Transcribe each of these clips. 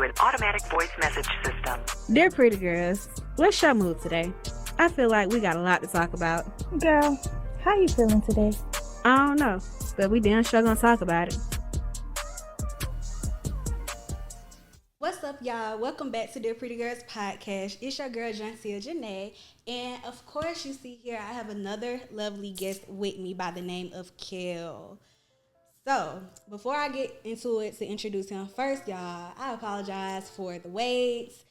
an automatic voice message system. Dear pretty girls, what's your mood today? I feel like we got a lot to talk about. Girl, how you feeling today? I don't know, but we damn sure gonna talk about it. What's up, y'all? Welcome back to Dear Pretty Girls podcast. It's your girl, Jantia Janae. And of course, you see here, I have another lovely guest with me by the name of Kale. So, before I get into it to introduce him, first, y'all, I apologize for the waits.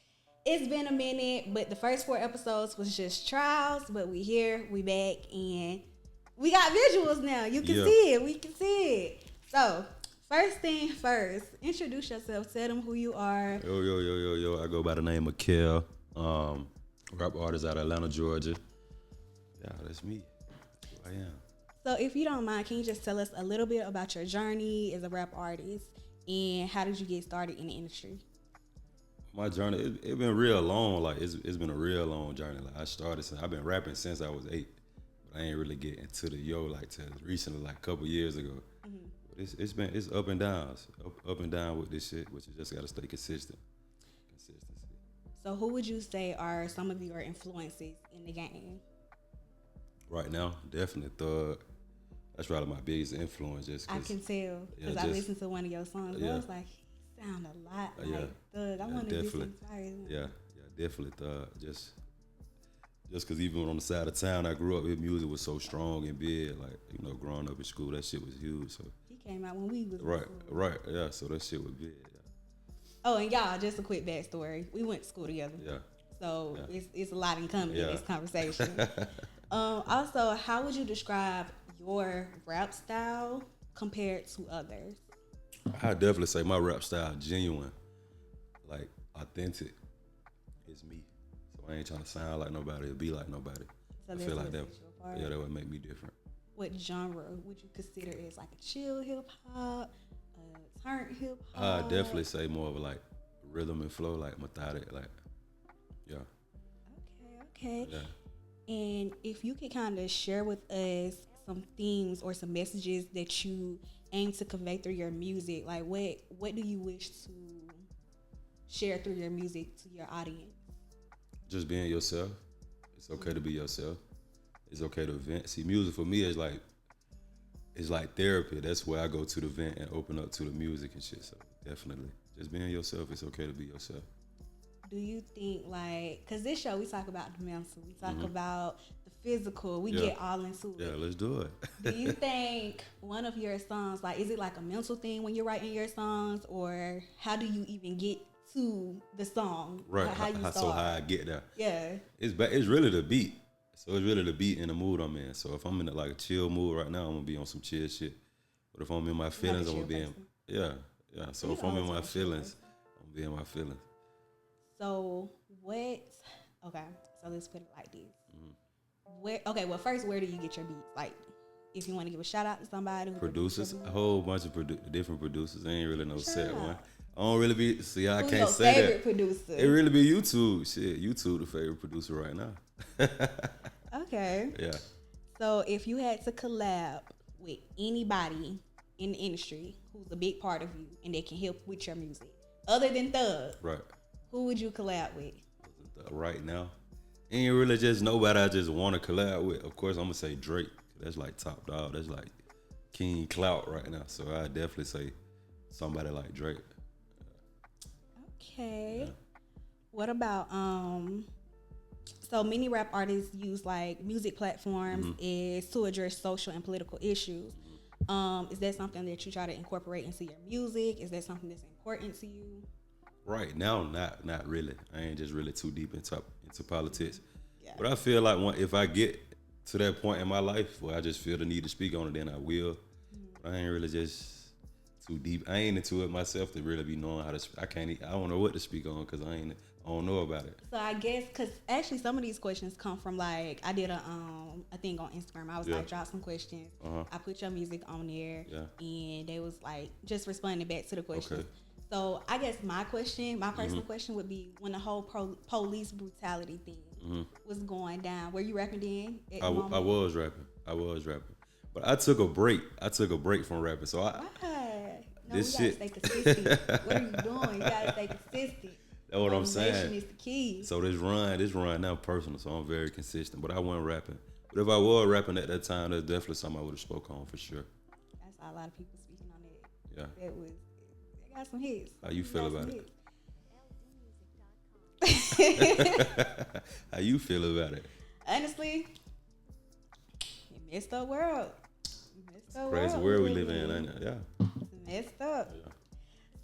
It's been a minute, but the first 4 episodes was just trials, but we here, we back, and we got visuals now. You can see it. We can see it. So, first thing first, introduce yourself. Tell them who you are. Yo. I go by the name of Kale. Rap artist out of Atlanta, Georgia. Yeah, that's me. That's who I am. So if you don't mind, can you just tell us a little bit about your journey as a rap artist and how did you get started in the industry? My journey, it been real long. Like it's been a real long journey. Like I've been rapping since I was 8, but I ain't really get into the till recently, like a couple years ago. Mm-hmm. But it's up and downs, up and down with this shit, but you just gotta stay consistent. Consistency. So who would you say are some of your influences in the game? Right now, definitely Thug. That's probably my biggest influence. Just I can tell because I listened to one of your songs. And I was like, he sound a lot like Thug. I want to listen to him. Yeah, definitely Thug. Just because even on the side of town I grew up, his music was so strong and big. Like growing up in school, that shit was huge. So he came out when we was right. Yeah, so that shit was big. Yeah. Oh, and y'all, just a quick backstory. We went to school together. Yeah. So it's a lot in common in this conversation. Also, how would you describe your rap style compared to others? I definitely say my rap style genuine, like authentic. It's me. So I ain't trying to sound like nobody or be like nobody. So I feel like that. Yeah, that would make me different. What genre would you consider as like a chill hip hop, turnt hip hop? I definitely say more of a like rhythm and flow, like methodic, like yeah. Okay. Yeah. And if you could kind of share with us some themes or some messages that you aim to convey through your music, like what do you wish to share through your music to your audience? Just being yourself. It's okay to be yourself. It's okay to vent. See, music for me is like therapy. That's where I go to the vent and open up to the music and shit. So definitely, just being yourself. It's okay to be yourself. Do you think, because this show, we talk about the mental, we talk about the physical, we get all into it. Yeah, let's do it. Do you think one of your songs, is it like a mental thing when you're writing your songs, or how do you even get to the song? Right, how you start? So how I get there. Yeah. It's really the beat. So it's really the beat and the mood I'm in. So if I'm in a chill mood right now, I'm going to be on some chill shit. But if I'm in my feelings, I'm going to be in, yeah. So if I'm in my feelings, I'm going to be in my feelings. So so let's put it like this. Well, first, where do you get your beats? Like, if you want to give a shout out to somebody. Producers, a whole bunch of different producers. There ain't really no set one. I don't really be, I can't say that. Who's your favorite producer? It really be YouTube. Shit, YouTube the favorite producer right now. Okay. Yeah. So if you had to collab with anybody in the industry who's a big part of you and they can help with your music, other than Thug. Right. Who would you collab with? Right now, ain't really just nobody I just want to collab with. Of course, I'm gonna say Drake. That's like top dog. That's like king clout right now. So I definitely say somebody like Drake. Okay. Yeah. What about so many rap artists use like music platforms is to address social and political issues. Is that something that you try to incorporate into your music? Is that something that's important to you? Right now, not really. I ain't just really too deep into politics. Yeah. But I feel like if I get to that point in my life where I just feel the need to speak on it, then I will. But I ain't really just too deep. I ain't into it myself to really be knowing how to. I don't know what to speak on because I don't know about it. So I guess because actually some of these questions come from I did a thing on Instagram. I was drop some questions. I put your music on there, and they was just responding back to the questions. Okay. So I guess my personal question would be when the whole police brutality thing was going down. Were you rapping then? I was rapping, but I took a break. I took a break from rapping. So No, this we shit. gotta stay consistent. What are you doing? You gotta stay consistent. That's what I'm Motivation saying. is the key. So this run now personal, so I'm very consistent. But I wasn't rapping. But if I was rapping at that time, that's definitely something I would have spoke on for sure. That's how a lot of people speaking on it. Yeah. They got some hits. How you feel about it? it? How you feel about it? Honestly, it messed up world. Crazy world we live in, ain't it? Yeah. It's messed up. Yeah.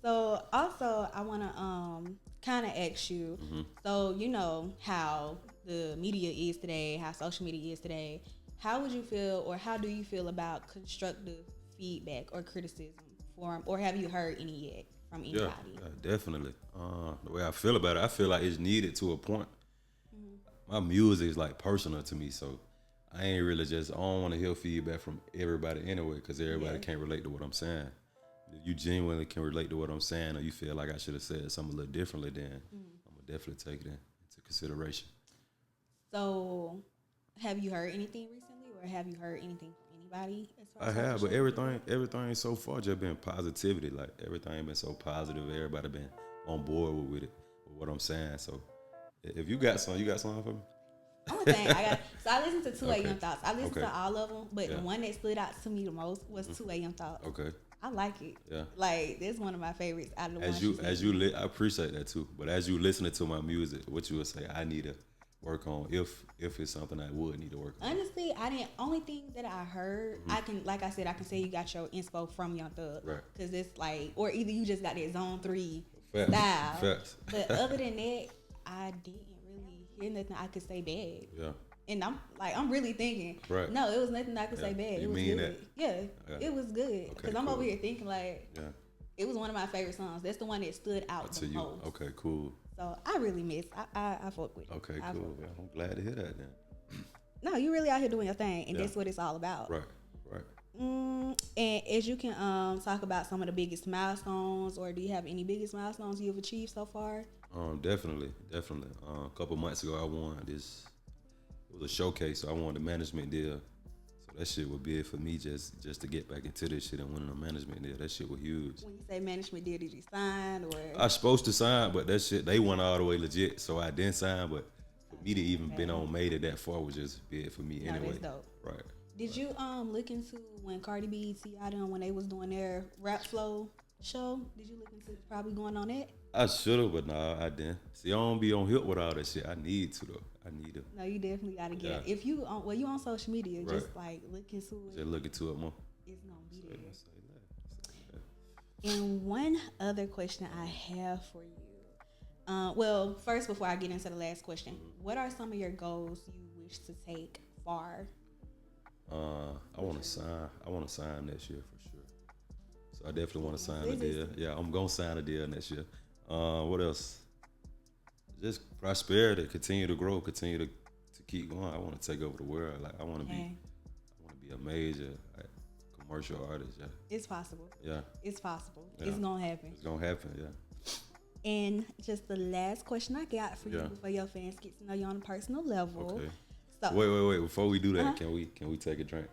So also I wanna kind of ask you. So you know how the media is today, how social media is today. How would you feel, or how do you feel about constructive feedback or criticism from, or have you heard any yet from anybody? Yeah, definitely. The way I feel about it, I feel like it's needed to a point. My music is like personal to me, so I ain't really I don't want to hear feedback from everybody anyway, because everybody can't relate to what I'm saying. If you genuinely can relate to what I'm saying, or you feel like I should have said something a little differently, then I'm gonna definitely take it into consideration. So, have you heard anything recently, or have you heard anything from anybody? As far I as have, but social everything so far just been positivity. Like everything been so positive. Everybody been on board with it, with what I'm saying. So if you got something for me? Only thing I listened to 2 Okay. AM Thoughts. I listened Okay. to all of them, but Yeah. the one that stood out to me the most was 2 AM Thoughts. Okay. I like it. Yeah. Like, this is one of my favorites out of the ones I appreciate that too. But as you listening to my music, what you would say I need to work on, if it's something I would need to work on? Honestly, only thing that I heard, I can say you got your inspo from Young Thug. Right. Cause it's like, or either you just got that Zone 3 Facts. style. Facts. But other than that, I didn't really hear nothing I could say bad. Yeah. And I'm really thinking, Right. no, it was nothing I could say bad. You It was mean good. that? Yeah, Yeah. it was good. Okay, Because I'm cool. over here thinking like, Yeah. it was one of my favorite songs. That's the one that stood out To the you. most. Okay, cool. So I really miss. I fuck with it. Okay, I fuck cool. with Yeah, it. I'm glad to hear that then. No, you really out here doing your thing, and Yeah. that's what it's all about. Right. And as you can talk about some of the biggest milestones, or do you have any biggest milestones you've achieved so far? Definitely. A couple months ago, I won this. It was a showcase, so I won the management deal. So that shit was big for me, just to get back into this shit and winning a management deal. That shit was huge. When you say management deal, did you sign, or? I was supposed to sign, but that shit, they went all the way legit, so I didn't sign. But for me to even been made it that far was just big for me anyway. That's dope. Right. Did you look into when Cardi B, T.I. them, when they was doing their rap flow show? Did you look into probably going on that? I should have, but nah, I didn't. See, I don't be on hip with all that shit. I need to though. I need to. No, you definitely gotta get it. Yeah. If you on you on social media, Right. just like look into it. Just look into it more. It's gonna be Say there. that, say that. And one other question I have for you. Well, first, before I get into the last question, what are some of your goals you wish to take far? I want to sign. I want to sign next year for sure. So I definitely want to sign a deal. Yeah, I'm gonna sign a deal next year. What else? Just prosperity, continue to grow, continue to keep going. I want to take over the world. Like I want to be a major commercial artist. Yeah. It's possible. Yeah. It's possible. Yeah. It's gonna happen. It's gonna happen. Yeah. And just the last question I got for you Yeah. before your fans get to know you on a personal level. Okay. So Wait. Before we do that, can we take a drink?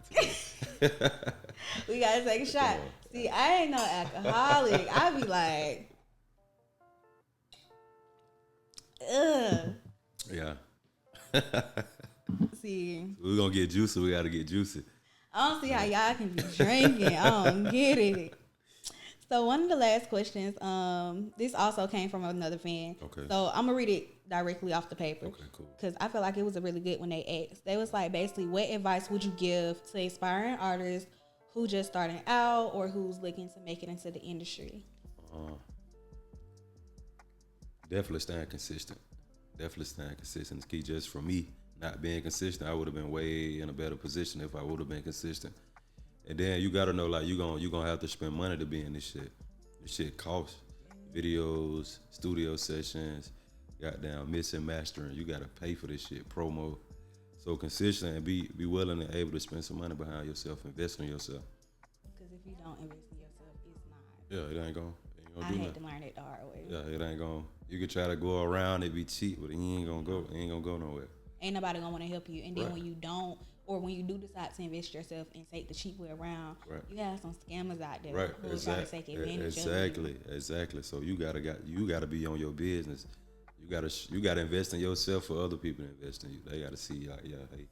we gotta take a shot. See, I ain't no alcoholic. I be like, ugh. Yeah. See, We're gonna get juicy. We gotta get juicy. I don't see how y'all can be drinking. I don't get it. So one of the last questions, this also came from another fan. Okay. So I'm gonna read it directly off the paper. Okay, cool. Because I feel like it was a really good when they asked. They was like, basically, what advice would you give to aspiring artists who just starting out or who's looking to make it into the industry? Definitely staying consistent. Is key. Just for me, not being consistent, I would have been way in a better position if I would have been consistent. And then you gotta know, like, you gonna have to spend money to be in this shit. This shit costs. Videos, studio sessions, goddamn mixing, mastering. You gotta pay for this shit. Promo. So consistent and be willing and able to spend some money behind yourself, invest in yourself. Because if you don't invest in yourself, it's not. Yeah, it ain't gonna I do had nothing. to learn it the hard way. Yeah, it ain't gonna. You could try to go around it, be cheap, but it ain't gonna go. It ain't gonna go nowhere. Ain't nobody gonna want to help you. And then Right. when you don't, or when you do decide to invest yourself and take the cheap way around, Right. you have some scammers out there Right, who are trying to take advantage exactly. So you gotta be on your business. You gotta invest in yourself for other people to invest in you. They gotta see, like, yeah, hey.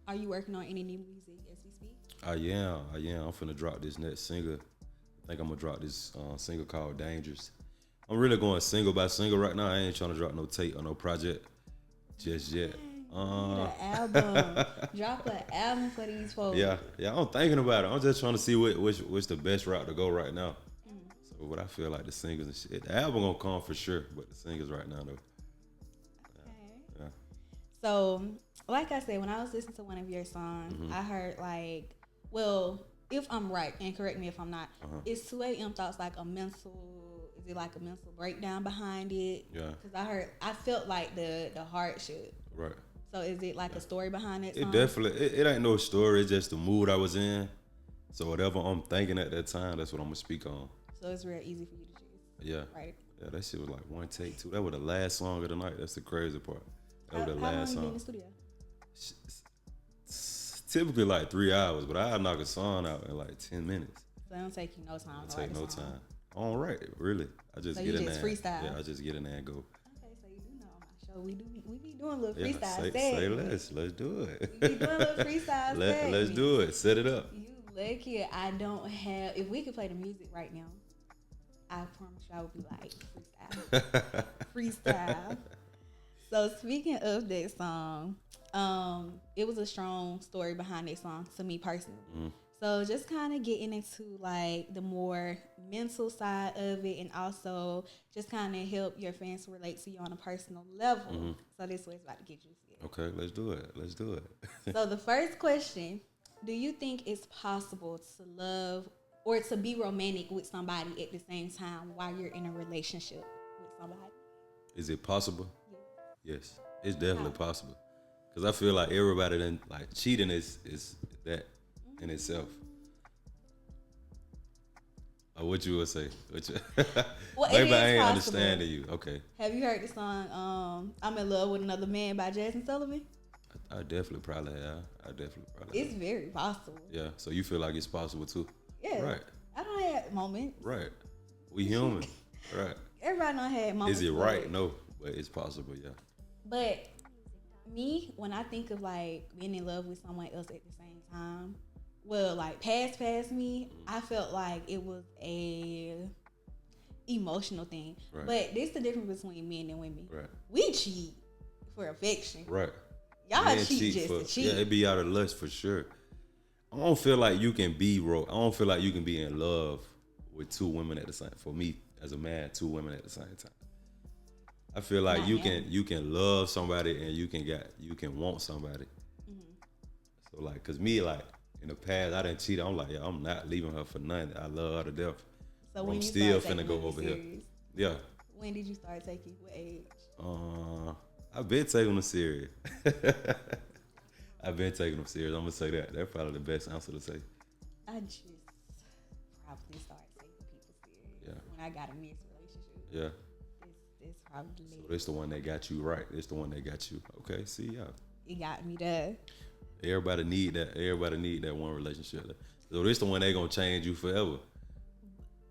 Are you working on any new music as we speak? I am. I'm finna drop this next single. I think I'm gonna drop this single called Dangerous. I'm really going single by single right now. I ain't trying to drop no tape or no project just yet. Need an album. Drop an album for these folks. Yeah, I'm thinking about it. I'm just trying to see which the best route to go right now. So what I feel like the singles and shit. The album gonna come for sure, but the singles right now though. Yeah. So, like I said, when I was listening to one of your songs, I heard like, well, if I'm right, and correct me if I'm not, is 2 a.m. thoughts like a mental, is it like a mental breakdown behind it? Yeah. Because I felt like the hardship. Right. So is it like a story behind that song? It definitely, it ain't no story. It's just the mood I was in. So whatever I'm thinking at that time, that's what I'm gonna speak on. So it's real easy for you to choose. Yeah. Right. Yeah, that shit was like one take too. That was the last song of the night. That's the crazy part. That was the How long last you been in song. the studio? Typically like 3 hours, but I knock a song out in like 10 minutes. So it don't take you no time. It to take write no the song. time. I don't write it, really. I just So get you in just there. freestyle? Yeah, I just get in there and go. Okay, so you do know on my show we be doing a little Yeah, freestyle. say less. Let's do it. We be doing a little freestyle. Let's do it. Set it up. You lucky I don't have. If we could play the music right now, I promise you I would be like freestyle. So speaking of that song, it was a strong story behind that song to me personally. So just kind of getting into like the more mental side of it, and also just kind of help your fans relate to you on a personal level. So this way it's about to get juicy. Okay, let's do it. So the first question, do you think it's possible to love or to be romantic with somebody at the same time while you're in a relationship with somebody? Is it possible? Yes, it's definitely possible. Cause I feel like everybody then like cheating is that in itself. What you would say? Well, Maybe it is I ain't possible. understanding you. Okay. Have you heard the song "I'm in Love with Another Man" by Jasmine Sullivan? I definitely probably have. It's very possible. Yeah. So you feel like it's possible too? Yeah. Right. I don't have moments. Right. We human. Right. Everybody don't have moments. Is it where- right? No, but it's possible. Yeah. But me, when I think of like being in love with someone else at the same time, well, like past me, I felt like it was a emotional thing. Right. But this the difference between men and women. Right. We cheat for affection. Right. Y'all Men cheat just for, to cheat. Yeah, it be out of lust for sure. I don't feel like you can be I don't feel like you can be in love with two women at the same. For me, as a man, two women at the same time. I feel like Not you him. can love somebody and you can want somebody. So like, cause me like in the past I didn't cheat. I'm like, yeah, I'm not leaving her for nothing. I love her to death. So But when I'm you still started finna taking go it over here. serious, Yeah. when did you start taking? What age? I've been taking them serious. I've been taking them serious. I'm gonna say that. That's probably the best answer to say. I just probably started taking people serious. Yeah. When I got in this relationship. Yeah. This probably So this the one that got you right. This the one that got you. Okay. See, yeah. it got me there. Everybody need that. Everybody need that one relationship. So this the one that gonna change you forever.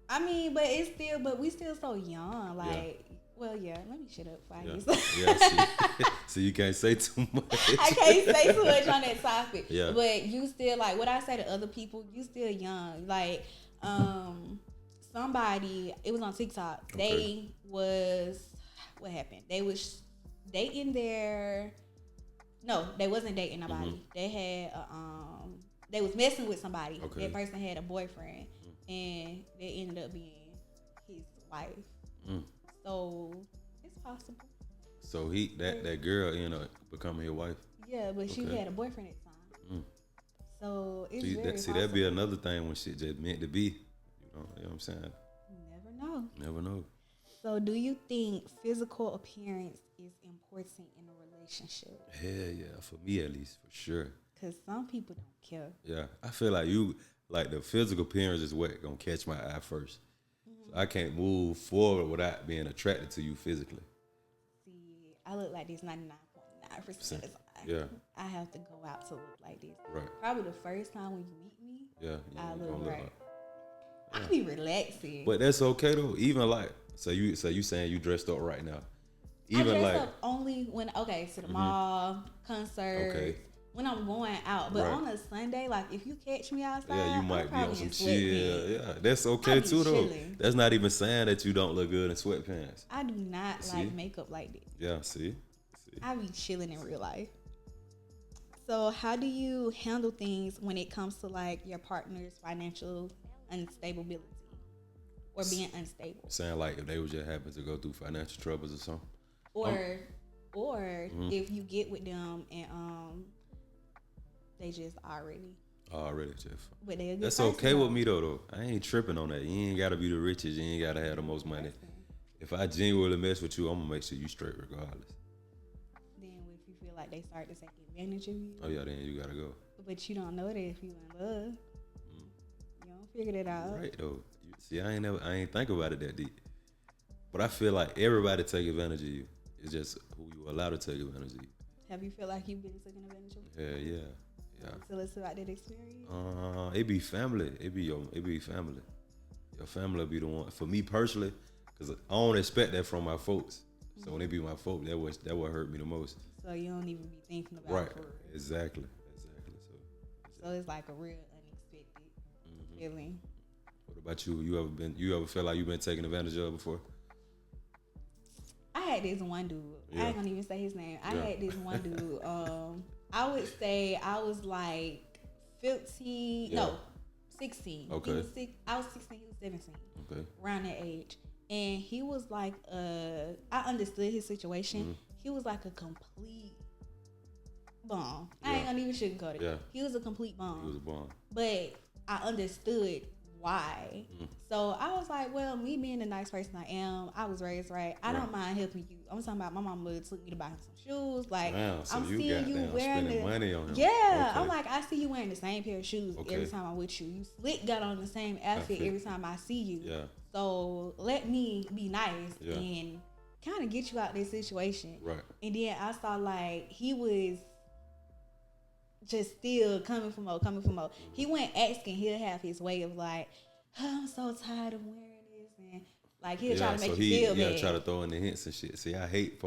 I mean, but we still so young. Like, well, yeah. Let me shut up. Before Yeah. Yeah. See, you can't say too much. I can't say too much on that topic. Yeah. But you still like what I say to other people. You still young. Like, somebody. It was on TikTok. Okay. They was what happened. They was dating their. No, they wasn't dating nobody. They had they was messing with somebody. Okay. That person had a boyfriend, and they ended up being his wife. So it's possible. So that girl ended up becoming your wife. Yeah, but she Okay. had a boyfriend at the time. So it's See, very possible. that'd be another thing when shit just meant to be. You know what I'm saying? Never know. Never know. So do you think physical appearance is important in a relationship? Hell yeah, for me at least, for sure. Because some people don't care. Yeah, I feel like the physical appearance is what gonna catch my eye first. So I can't move forward without being attracted to you physically. See, I look like this 99.9. 99% of the time. Yeah. I have to go out to look like this. Right. Probably the first time when you meet me, Yeah. I You look don't right. like- I be relaxing. But that's okay though. Even like, so you saying you dressed up right now. I Even dress like, up only when to the mall, concert, Okay. when I'm going out. But Right. on a Sunday, like if you catch me outside, yeah, you I'm might be on probably some in chill. sweatpants. Yeah, that's I okay be too though. chilling. That's not even saying that you don't look good in sweatpants. I do not See? like makeup like this. Yeah, see. I be chilling in real life. So how do you handle things when it comes to like your partner's financial unstability or being unstable? Saying like if they would just happen to go through financial troubles or something. Or if you get with them and they just Already, Jeff. but they a good That's person, okay though. with me though. I ain't tripping on that. You ain't gotta be the richest. You ain't gotta have the most money. If I genuinely mess with you, I'm gonna make sure you straight regardless. Then if you feel like they start to take advantage of you, Oh yeah, then you gotta go. but you don't know that if you in love, you don't figure that out. Right though. See, I ain't think about it that deep. But I feel like everybody take advantage of you. It's just who you allow to take advantage of you. Have you feel like you've been taken advantage of? Yeah. Tell us about that experience. It be family. It be family. Your family be the one. For me personally, because I don't expect that from my folks. So when it be my folks, that what hurt me the most. So you don't even be thinking about Right. it for real. Exactly. So it's like a real unexpected feeling. What about you? You ever feel like you've been taken advantage of before? I had this one dude. Yeah. I ain't gonna even say his name. I Yeah. had this one dude. I would say I was like 15. Yeah. No, 16. Okay. I was 16. He was 17. Okay. Around that age, and he was like, I understood his situation. He was like a complete bum. I ain't Yeah. gonna even sugarcoat it. Yeah. He was a complete bum. He was a bomb. But I understood why. So I was like, well, me being the nice person I am, I was raised right. I don't mind helping you. I'm talking about my mama took me to buy him some shoes. Like, Damn, so I'm you seeing got you down wearing spending money on him. Yeah, Okay. I'm like, I see you wearing the same pair of shoes Okay. every time I'm with you. You slick got on the same outfit Outfit. every time I see you. Yeah. So let me be nice Yeah. and kind of get you out of this situation. Right. And then I saw like he was just still coming for more. He went asking, he'll have his way of like, oh, I'm so tired of wearing this, and like he'll try to make you feel bad. Try to throw in the hints and shit. See, I hate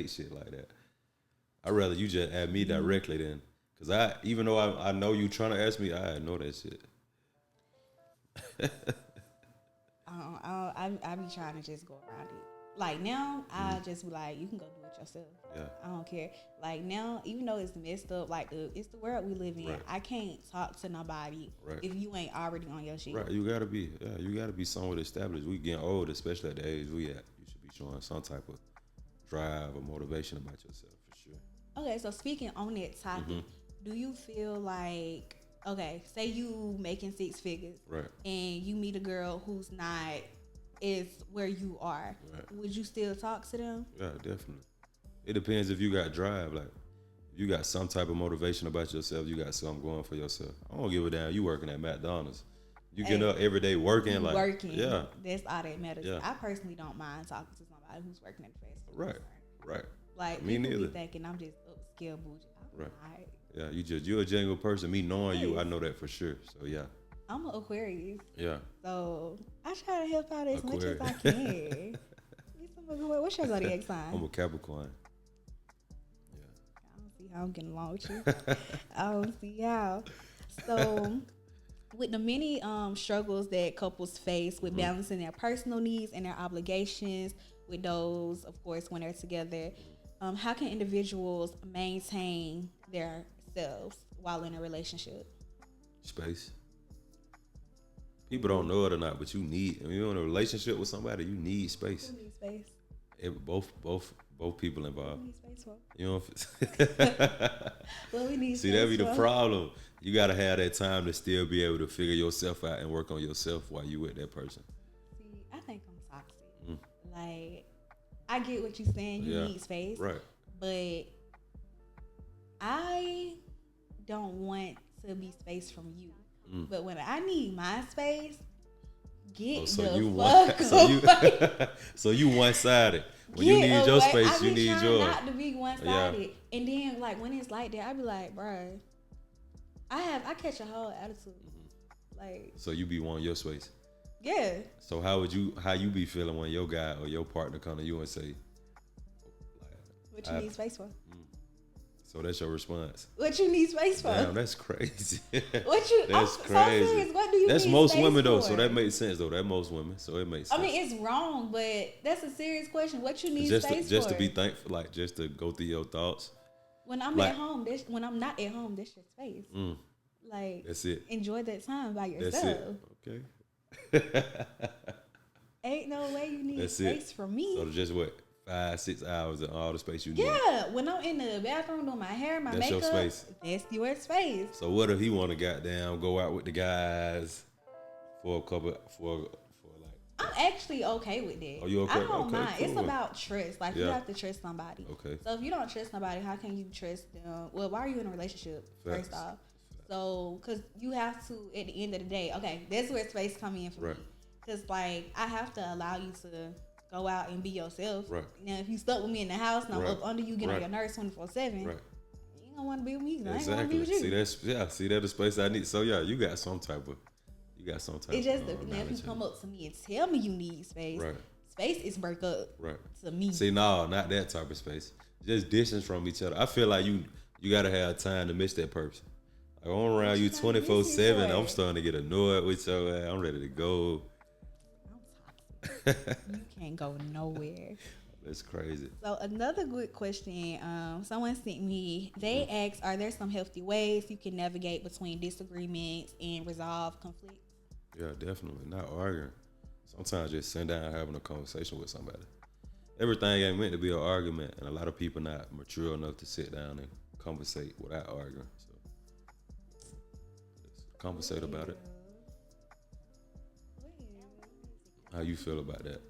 shit like that. I'd rather you just ask me directly then. Cause even though I know you trying to ask me, I know that shit. I be trying to just go around it. Like now, I just be like, you can go do it yourself. Yeah. I don't care. Like now, even though it's messed up, like it's the world we live in. Right. I can't talk to nobody Right. if you ain't already on your shit. Right, you gotta be somewhat established. We getting old, especially at the age we at. You should be showing some type of drive or motivation about yourself for sure. Okay, so speaking on that topic, do you feel like, okay, say you making 6 figures, Right. and you meet a girl who's not is where you are, Right. would you still talk to them? Yeah, definitely. It depends if you got drive. Like, if you got some type of motivation about yourself, you got something going for yourself. I don't give a damn. You working at McDonald's. You getting up every day working. You like working. Yeah. That's all that matters. Yeah. I personally don't mind talking to somebody who's working at the fast food Right. restaurant. Right. Like, Me people neither. be thinking I'm just upscale bougie. I'm Right. alright. Yeah. You're a genuine person. Me knowing you, I know that for sure. So yeah. I'm an Aquarius, Yeah. so I try to help out as much as I Aquarius. can. What's your zodiac sign? I'm a Capricorn. I don't see how I'm getting along with you. I don't see how. So, with the many struggles that couples face with balancing their personal needs and their obligations with those, of course, when they're together, how can individuals maintain their selves while in a relationship? Space. People don't know it or not, but when you're in a relationship with somebody, you need space. Who needs space? Both people What involved. we need space for? You know. What we need See, space that be the for? problem. You gotta have that time to still be able to figure yourself out and work on yourself while you with that person. See, I think I'm toxic. Like, I get what you're saying. You Yeah. need space. Right. But I don't want to be space from you. But when I need my space, get So the you fuck one, away. so you one sided. When you need your space, I be you need trying yours. not to be one-sided. And then, like, when it's like that, I be like, bruh, I catch a whole attitude. Like, So you be wanting your space. yeah. So how you be feeling when your guy or your partner come to you and say, What you need space for? so that's your response? What you need space for? Damn, that's crazy. That's crazy. So serious, what do you That's need most space women though, for? so that makes sense though. That most women, so it makes sense. I mean, it's wrong, but that's a serious question. What you need just space just for? to be thankful, like just to go through your thoughts. When I'm like, at home, when I'm not at home, that's your space. Like, that's it. Enjoy that time by yourself. That's it. Okay. Ain't no way you need That's space it. from me. So just what, 5-6 hours and all the space you need. Yeah, when I'm in the bathroom doing my hair, my That's your makeup, space. that's your space. So what if he want to goddamn go out with the guys for a couple for like? I'm actually okay with that. Oh, you okay? I don't Okay, mind. cool. It's about trust. Like, you have to trust somebody. Okay. So if you don't trust somebody, how can you trust them? Well, why are you in a relationship, Facts. first off? So, because you have to, at the end of the day, okay, that's where space come in for me. Because, like, I have to allow you to go out and be yourself. Right. Now, if you stuck with me in the house and I'm up under you, get on your nerves 24/7, Right. you don't want to be with me. I ain't want to Exactly. be with you. See that's the space I need. So yeah, you got some type of. It's just now if you come up to me and tell me you need space, Right. Space is break up. Right. To me. See, no, not that type of space. Just distance from each other. I feel like you gotta have time to miss that person. Like, I'm around you 24/7. I'm starting to get annoyed with your ass. I'm ready to go. I'm toxic. You can't go nowhere. That's crazy. So another good question, someone sent me, they asked, are there some healthy ways you can navigate between disagreements and resolve conflict? Yeah, definitely. Not arguing. Sometimes just sitting down and having a conversation with somebody. Everything ain't meant to be an argument, and a lot of people not mature enough to sit down and conversate without arguing. So just conversate about it. How you feel about that?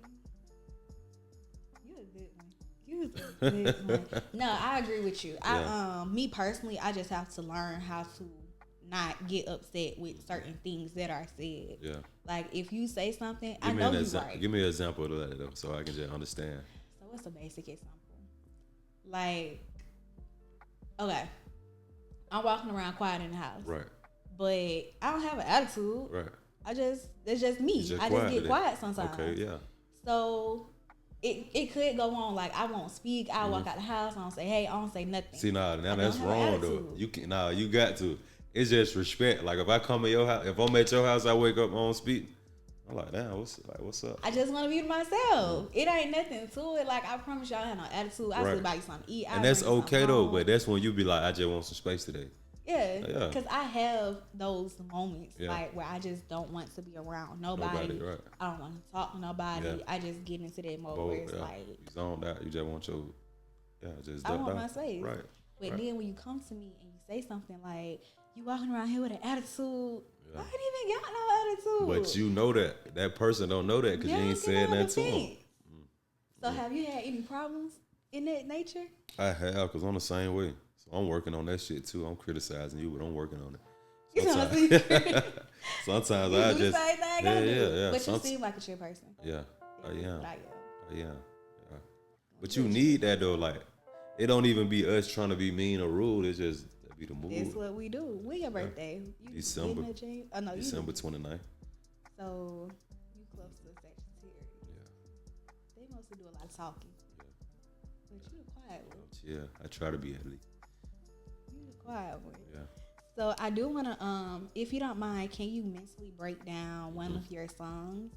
You a good one. No, I agree with you. Yeah. Me personally, I just have to learn how to not get upset with certain things that are said. Yeah. Like, if you say something, I know you're right. Give me an example of that, though, so I can just understand. So what's a basic example? Like, okay, I'm walking around quiet in the house. Right. But I don't have an attitude. Right. It's just me. I just get quiet sometimes. Okay, yeah. So it could go on like I won't speak. I walk out the house. I don't say hey. I don't say nothing. See, now that's wrong though. You got to. It's just respect. Like, if I come to your house, if I'm at your house, I wake up, I don't speak. I'm like, damn, what's up? I just want to be myself. It ain't nothing to it. Like, I promise y'all, I have no attitude. I still buy you something to eat. And that's okay though. But that's when you be like, I just want some space today. Yeah, because I have those moments like where I just don't want to be around nobody. Right. I don't want to talk to nobody. Yeah. I just get into that mode where it's like you zoned out. You just want your just. I want my space. Right. But then when you come to me and you say something like, "You walking around here with an attitude," I ain't even got no attitude. But you know that person don't know that because you ain't said that to him. So have you had any problems in that nature? I have, because I'm the same way. I'm working on that shit too. I'm criticizing you, but I'm working on it. Sometimes I just yeah. But you seem like a chill person. Yeah, I am. But you need that though. Like, it don't even be us trying to be mean or rude. It's just that be the mood. That's what we do. When your birthday? You December. December 29th. So you close to Sagittarius. Yeah. They mostly do a lot of talking. Yeah. But you the quiet one. Yeah, I try to be at least. Quiet one. Yeah. So I do want to, if you don't mind, can you mentally break down one of your songs?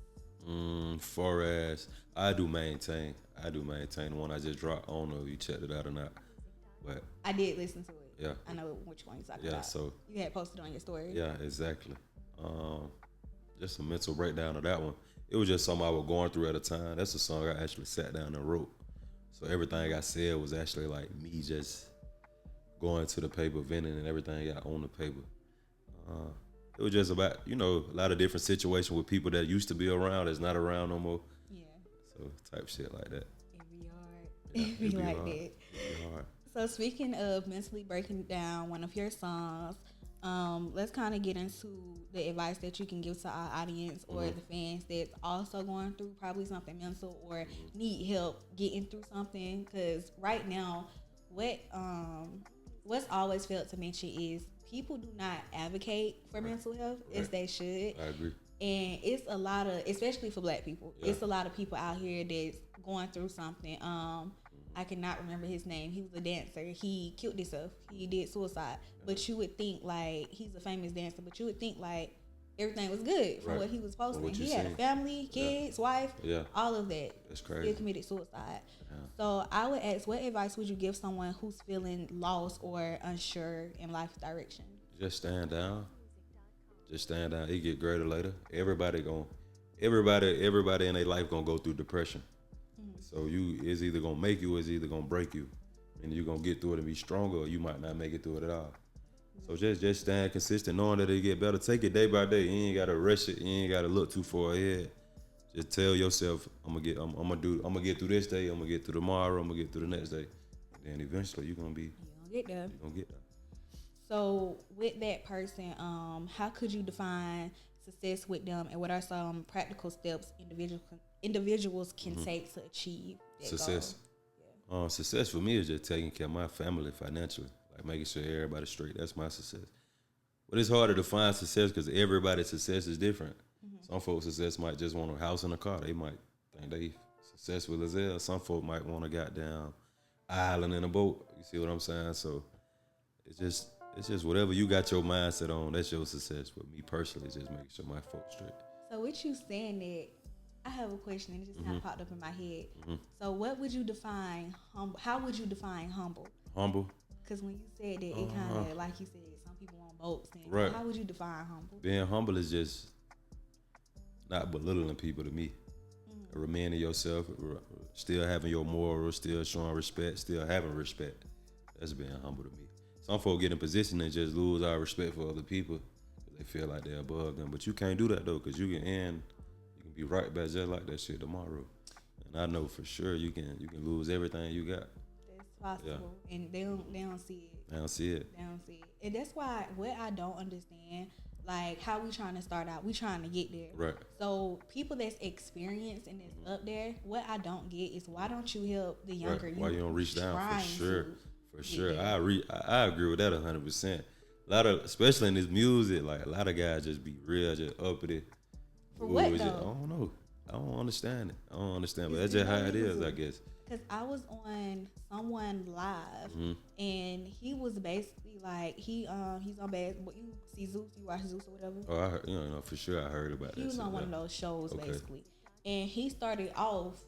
Far as I do maintain the one I just dropped. I don't know if you checked it out or not, but I did listen to it. Yeah. I know which one you're talking about. Yeah. So you had posted on your story. Yeah, exactly. Just a mental breakdown of that one. It was just something I was going through at a time. That's a song I actually sat down and wrote. So everything I said was actually like me just going to the paper, venting and everything got on the paper. It was just about, a lot of different situations with people that used to be around that's not around no more. Yeah. So type shit like that. It be like that. So speaking of mentally breaking down one of your songs, let's kind of get into the advice that you can give to our audience or the fans that's also going through probably something mental or need help getting through something. Because right now, what's always failed to mention is people do not advocate for mental health as they should. I agree. And it's a lot of, especially for Black people, it's a lot of people out here that's going through something. I cannot remember his name. He was a dancer. He killed himself. He did suicide. But you would think like he's a famous dancer. But you would think like everything was good from what he was posting. He had a family, kids, wife, all of that. That's crazy. Still committed suicide. So I would ask, what advice would you give someone who's feeling lost or unsure in life direction? Just stand down. Just stand down. It get greater later. Everybody in their life gonna go through depression. So it's either gonna make you or it's either gonna break you. And you're gonna get through it and be stronger, or you might not make it through it at all. So just stand consistent, knowing that it get better. Take it day by day. You ain't gotta rush it. You ain't gotta look too far ahead. Just tell yourself, I'm gonna get through this day. I'm gonna get through tomorrow. I'm gonna get through the next day. And then eventually you're gonna get there. So with that person, how could you define success with them, and what are some practical steps individuals can take to achieve that success? Goal? Success for me is just taking care of my family financially, like making sure everybody's straight. That's my success. But it's harder to find success because everybody's success is different. Some folks' success might just want a house and a car. They might think they successful as hell. Some folks might want a goddamn island and a boat. You see what I'm saying? So it's just whatever you got your mindset on, that's your success. But me personally, just making sure my folks straight. So with you saying that, I have a question and it just kind of popped up in my head. So what would you define humble? How would you define humble? Humble? Because when you said that, it kind of, like you said, some people want boats. And right. How would you define humble? Being humble is just not belittling people to me. Remaining yourself, still having your morals, still showing respect, still having respect. That's being humble to me. Some folks get in position and just lose our respect for other people because they feel like they're above them. But you can't do that though, because you can be right back just like that shit tomorrow. And I know for sure you can lose everything you got. That's possible, and they don't see it. They don't see it. And that's why what I don't understand, like how we trying to start out, we trying to get there. Right. So people that's experienced and that's up there, what I don't get is why don't you help the younger youth? Why you don't reach down? For sure. There. I agree with that 100%. A lot of, especially in this music, like a lot of guys just be real, just uppity. For what though? I don't know. I don't understand it. But that's just how it is, I guess. Because I was on someone live, and he was basically like he's on bad. What you see Zeus? You watch Zeus or whatever? Oh, I heard, for sure I heard about that. He was on one of those shows basically, and he started off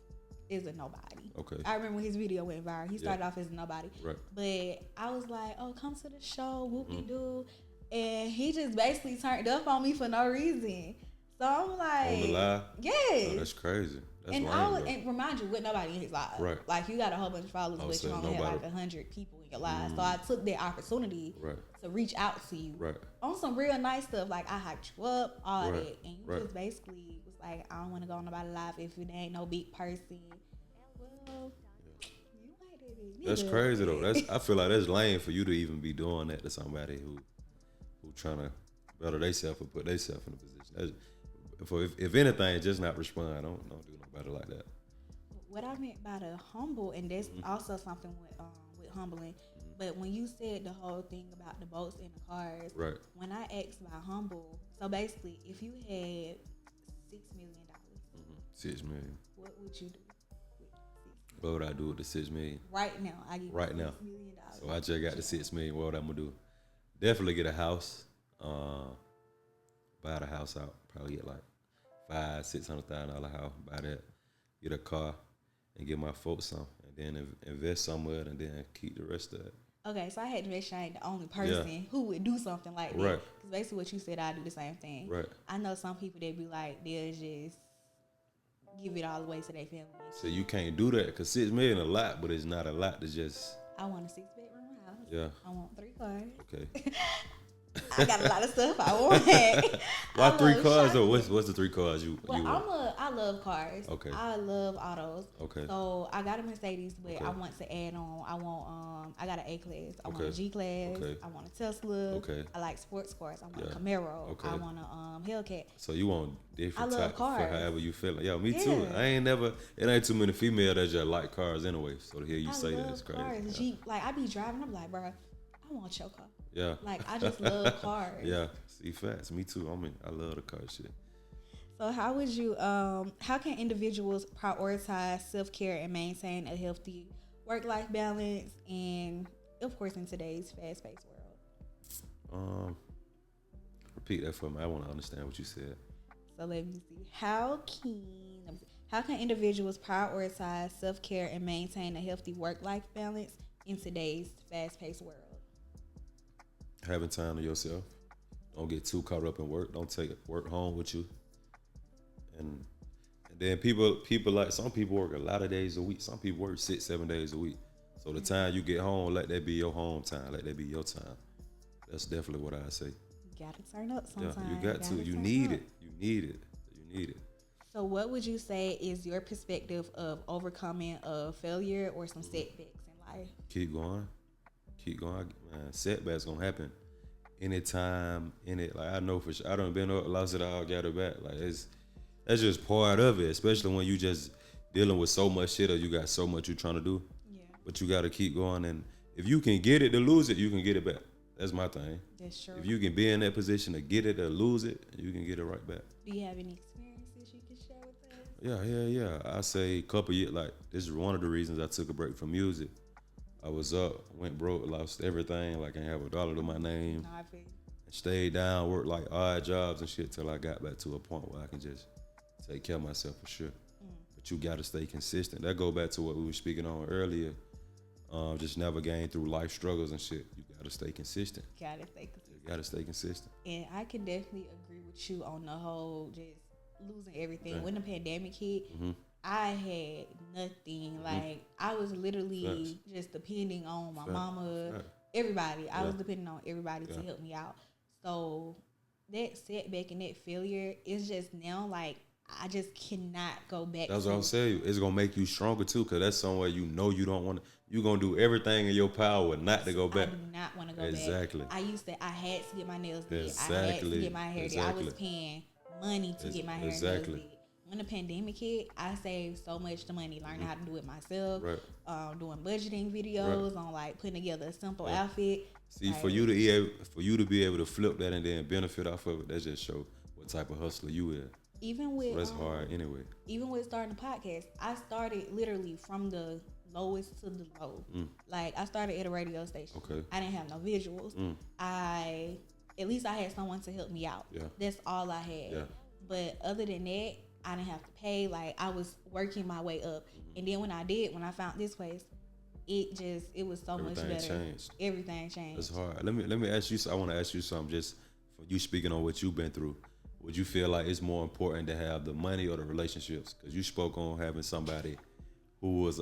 as a nobody. Okay. I remember when his video went viral. He started off as a nobody. Right. But I was like, oh, come to the show, whoop-de-doo. And he just basically turned up on me for no reason. So I'm like, on the live? Yes. Oh, that's crazy. That's and lame, and remind you, with nobody in his live. Right. Like you got a whole bunch of followers, but you only had like 100 people in your live. So I took that opportunity to reach out to you on some real nice stuff. Like I hyped you up, all that, and you just basically was like, I don't want to go on nobody live if it ain't no big person. Well, you ain't that big. That's crazy though. I feel like that's lame for you to even be doing that to somebody who trying to better themselves or put themselves in a position. If anything, just not respond. Don't do nobody like that. What I meant by the humble, and that's also something with humbling. But when you said the whole thing about the boats and the cars, when I asked about humble, so basically, if you had $6 million, $6 million, what would you do? What would I do with the $6 million? Right now, I give you $6 million. So I just got the $6 million. What would I gonna do? Definitely get a house. Buy the house out. Probably get like $500,000-$600,000 house. Buy that. Get a car and give my folks some, and then invest somewhere, and then keep the rest of it. Okay, so I had to make sure I ain't the only person who would do something like that. Right. Because basically, what you said, I do the same thing. Right. I know some people that be like, they'll just give it all away to their family. So you can't do that because $6 million a lot, but it's not a lot to just. I want a 6-bedroom house. Yeah. I want 3 cars. Okay. I got a lot of stuff I want. Why I 3 love cars shopping. or what's the 3 cars you Well, want? I love cars. Okay. I love autos. Okay. So I got a Mercedes, but Okay. I want to add on. I want I got an A class. I want a Okay. G class. Okay. I want a Tesla. Okay. I like sports cars. I want Yeah. a Camaro. Okay. I want a Hellcat. So you want different I love type for cars. however you feel. Yeah, me too. Yeah. I ain't never. It ain't too many female that just like cars anyway. So to hear you I say that love is crazy. cars. Yeah. Jeep. Like I be driving. I'm like, bro, I want your car. Yeah. Like I just love cars. Yeah. See, facts. Me too. I love the car shit. So how would you how can individuals prioritize self-care and maintain a healthy work-life balance and of course in today's fast-paced world? Repeat that for me. I want to understand what you said. So let me see. How can individuals prioritize self-care and maintain a healthy work-life balance in today's fast-paced world? Having time to yourself. Don't get too caught up in work. Don't take work home with you. And then people like some people work a lot of days a week. Some people work 6-7 days a week. So the time you get home, let that be your home time. Let that be your time. That's definitely what I say. You gotta turn up sometimes. Yeah, you got to. You need it. You need it. You need it. So what would you say is your perspective of overcoming a failure or some setbacks in life? Keep going. Keep going. Man, setbacks gonna happen anytime in it. Like I know for sure. I done been up, lost it all, got it back. Like that's just part of it. Especially when you just dealing with so much shit or you got so much you trying to do. Yeah. But you gotta keep going, and if you can get it to lose it, you can get it back. That's my thing. That's true. If you can be in that position to get it or lose it, you can get it right back. Do you have any experiences you can share with us? Yeah. I say a couple years, like this is one of the reasons I took a break from music. I was up, went broke, lost everything. Like I ain't have a dollar to my name. No, I feel you. Stayed down, worked like odd jobs and shit till I got back to a point where I can just take care of myself for sure. But you gotta stay consistent. That go back to what we were speaking on earlier. Just navigating through life struggles and shit. You gotta stay consistent. Gotta stay consistent. You gotta stay consistent. And I can definitely agree with you on the whole just losing everything. Right. When the pandemic hit, I had nothing. Like I was literally just depending on my mama, everybody. I was depending on everybody to help me out. So that setback and that failure is just now like I just cannot go back. That's what I'm saying. It's gonna make you stronger too, cause that's somewhere you know you don't want to. You gonna do everything in your power not to go back. I do not want to go Exactly. back. I had to get my nails did. I had to Exactly. get my hair did. I was paying money to get my hair and nails did. When the pandemic hit, I saved so much money, learning how to do it myself, doing budgeting videos on like putting together a simple outfit. See, like, for you to be able to flip that and then benefit off of it, that just show what type of hustler you is. even with So that's hard anyway. Even with starting a podcast, I started literally from the lowest to the low. Like I started at a radio station. Okay. I didn't have no visuals. At least I had someone to help me out. Yeah. That's all I had. Yeah. But other than that, I didn't have to pay. Like I was working my way up. And then when I found this place, it was so much better. Changed. Everything changed. It's hard. Let me ask you. I want to ask you something. Just for you speaking on what you've been through, would you feel like it's more important to have the money or the relationships? Because you spoke on having somebody who was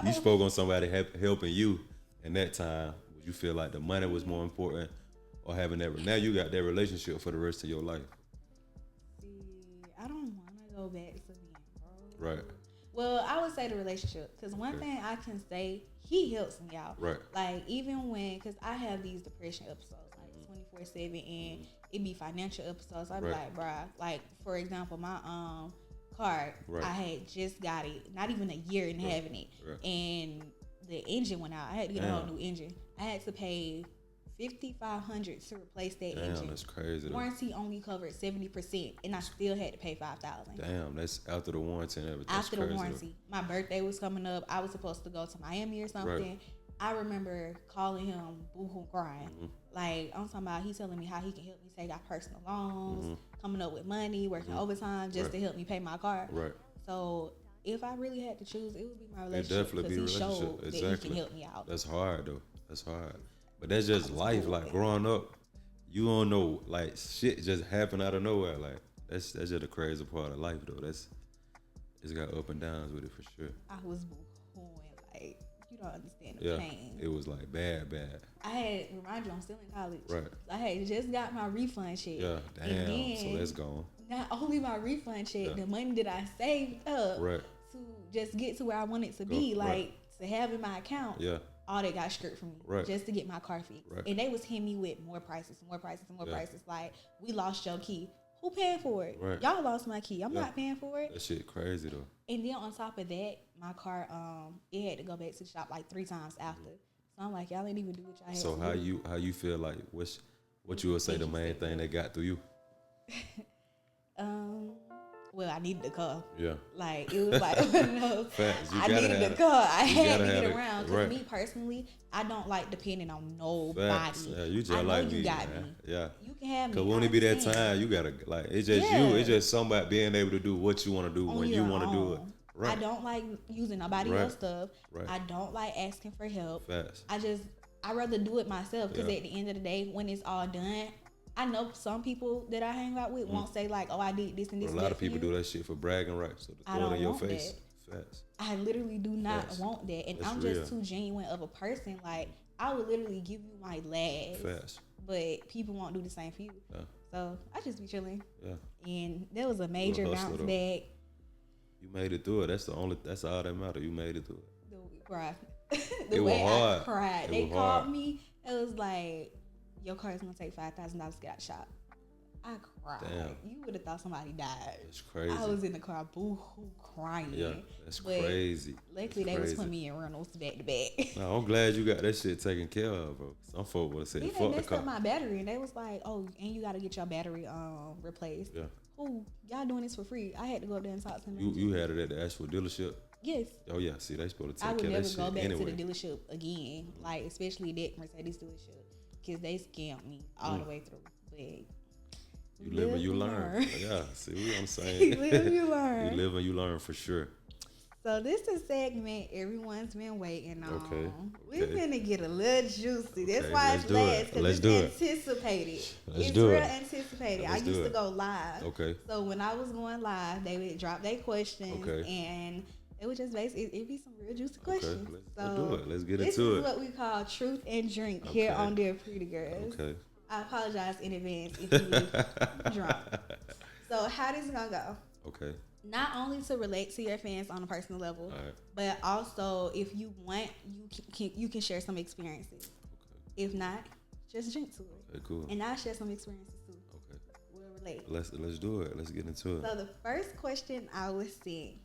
you spoke on somebody helping you in that time. Would you feel like the money was more important, or having that? Now you got that relationship for the rest of your life. See, I don't want to go back to being broke. Right. Well, I would say the relationship, because one thing I can say, he helps me out. Right. Like even because I have these depression episodes, like 24/7, and it be financial episodes. I be like, bruh, like for example, my car, I had just got it, not even a year in having it, and the engine went out. I had to get a whole new engine. I had to pay $5,500 to replace that engine. Damn, that's crazy. Warranty only covered 70%, and I still had to pay $5,000. Damn, that's after the warranty and everything. After that's the crazy, warranty, my birthday was coming up. I was supposed to go to Miami or something. Right. I remember calling him boo-hoo crying. Like, I'm talking about he telling me how he can help me take out personal loans, coming up with money, working overtime just to help me pay my car. Right. So if I really had to choose, it would be my It relationship. definitely be a He relationship. showed Exactly. that he can help me out. That's hard though. That's hard. But that's just life. Like growing up, you don't know. Like shit just happen out of nowhere. Like that's just a crazy part of life though. It's got up and downs with it for sure. I was boo-hooing like, you don't understand the pain. It was like bad. I had, remind you, I'm still in college. Right. I had just got my refund check. Yeah, damn. And then, So that's gone. not only my refund check, the money that I saved up Right. to just get to where I wanted to be, like to have in my account. Yeah. All that got stripped from me just to get my car fixed. Right. And they was hitting me with more prices. Like, we lost your key. Who paying for it? Right. Y'all lost my key. I'm not paying for it. That shit crazy though. And then on top of that, my car, it had to go back to the shop like 3 times after. So I'm like, y'all didn't even do what y'all had So to do. how you feel like what you would say the main thing they got through you? Well, I needed the car. Yeah. Like, it was like, no, Facts. I needed the car. I had to get it. around. Because me personally, I don't like depending on nobody. Facts. Yeah, you just I know like you me. got Man. me. Yeah. You can have me. Because when it be that time, you gotta like it's just you. It's just somebody being able to do what you want to do on when you want to do it. own. Right. I don't like using nobody else's stuff. Right. I don't like asking for help. Facts. I rather do it myself because at the end of the day, when it's all done, I know some people that I hang out with won't say like, "Oh, I did this and this." But a lot of people do that shit for bragging rights, so to I throw it don't in your want face. that. Facts. I literally do not Facts. want that, and That's I'm real. just too genuine of a person. Like, I would literally give you my last, Facts. but people won't do the same for you. Yeah. So I just be chilling. Yeah. And there was a major hustler, bounce though. back. You made it through it. That's all that matters. You made it through it. The It way was hard. I cried. It They was called hard. me. It was like, your car is gonna take $5,000 to get out the shop. I cried. Damn. You would have thought somebody died. It's crazy. I was in the car, boo-hoo, crying. Yeah, that's But crazy. Luckily, they was putting me in rentals back to back. No, I'm glad you got that shit taken care of, bro. Some folk would have said, Then "Fuck they the messed car." up my battery, and they was like, "Oh, and you got to get your battery replaced." Yeah. Who y'all doing this for free? I had to go up there and talk to them. You had it at the actual dealership. Yes. Oh yeah, see they supposed to I take would care never of that go shit back anyway. to the dealership again, like especially that Mercedes dealership, because they scammed me all the way through. But You live and you learn. Yeah, see what I'm saying? You live and you learn. You live and you learn for sure. So this is a segment everyone's been waiting on. Okay. We're gonna get a little juicy. That's Okay, why let's it's do it. last, because Let's it's do it. anticipated. Let's It's do real it. anticipated. I Let's do used to it. go live. Okay. So when I was going live, they would drop their questions, Okay. and it was just basically it'd be some real juicy questions. Let's do it. Let's get this into is it. what we call truth and drink here Okay. on Dear Pretty Girls. Okay. I apologize in advance if you drunk. So how this is gonna go? Okay. Not only to relate to your fans on a personal level, Alright. but also if you want, you can share some experiences. Okay. If not, just drink to it. Okay, cool. And I'll share some experiences too. Okay. We'll relate. Let's do it. Let's get into it. So the first question I was saying,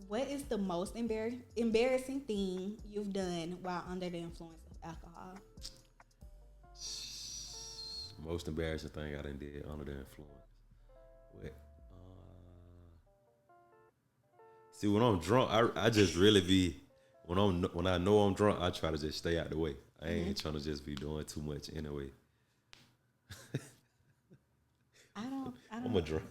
what is the most embarrassing thing you've done while under the influence of alcohol? Most embarrassing thing I done did under the influence. What? See, when I'm drunk, I just really be when I know I'm drunk, I try to just stay out the way. I ain't trying to just be doing too much anyway. I'm a drunk.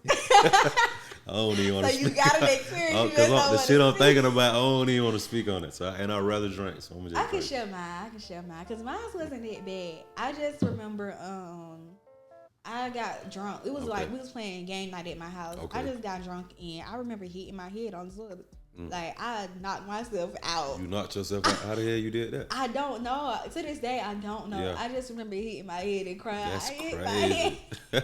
I don't even want So to you speak. got an experience. You just Because don't the wanna shit I'm speak. thinking about, I don't even want to speak on it. So I'd rather drink. So I'm just. I can drink. share mine. Because mine wasn't that bad. I just remember I got drunk. It was like we was playing game night at my house. Okay. I just got drunk and I remember hitting my head on the toilet. Like I knocked myself out. You knocked yourself out. How the hell you did that? I don't know. To this day, I don't know. Yeah. I just remember hitting my head and crying. That's I hit my crazy. head. So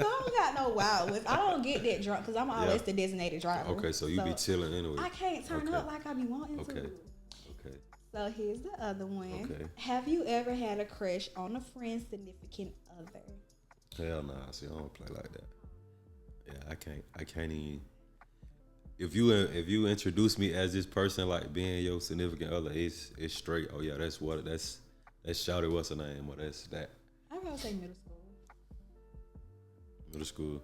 I don't got no wild ones. I don't get that drunk because I'm always Yeah. the designated driver. Okay, so you be chilling anyway. I can't turn Okay. up like I be wanting Okay. to. Okay. So here's the other one. Okay. Have you ever had a crush on a friend's significant other? Hell nah. See, I don't play like that. Yeah, I can't even. If you introduce me as this person, like being your significant other, it's straight. Oh yeah, that's shouted. What's her name? Or that's that. I would say middle school. Middle school.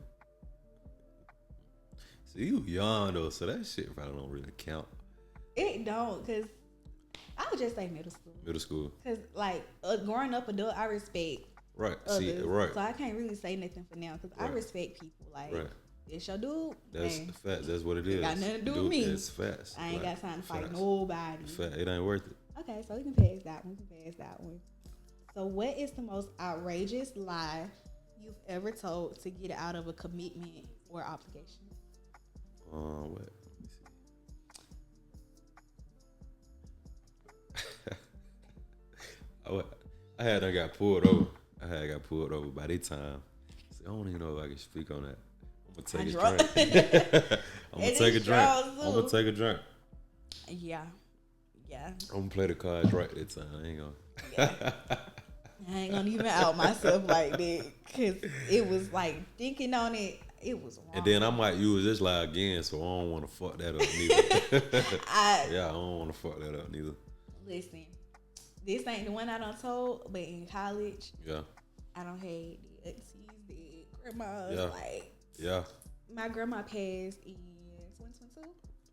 See, you young though, so that shit probably don't really count. It don't, cause I would just say middle school. Middle school. Cause like growing up adult, I respect Right. others. See, right. So I can't really say nothing for now, cause I Right. respect people. Like Right. it's your dude. That's man, facts. That's what it is. got nothing to do with me. It's facts. I ain't Like, got time to fight facts. nobody. Fact. It ain't worth it. Okay, so we can pass that one. So what is the most outrageous lie you've ever told to get out of a commitment or obligation? What? Let me see. I got pulled over. I had got pulled over by that time. So I don't even know if I can speak on that. I'm gonna take a drink. I'm gonna take a drink. Yeah. I'm gonna play the cards right that time. I ain't gonna. I ain't gonna even out myself like that because it was like thinking on it. It was wrong. And then I might use this lie again, so I don't want to fuck that up neither. I don't want to fuck that up neither. Listen, this ain't the one I done told, but in college, I don't hate the aunties, the grandmas. My grandma passed in 2022.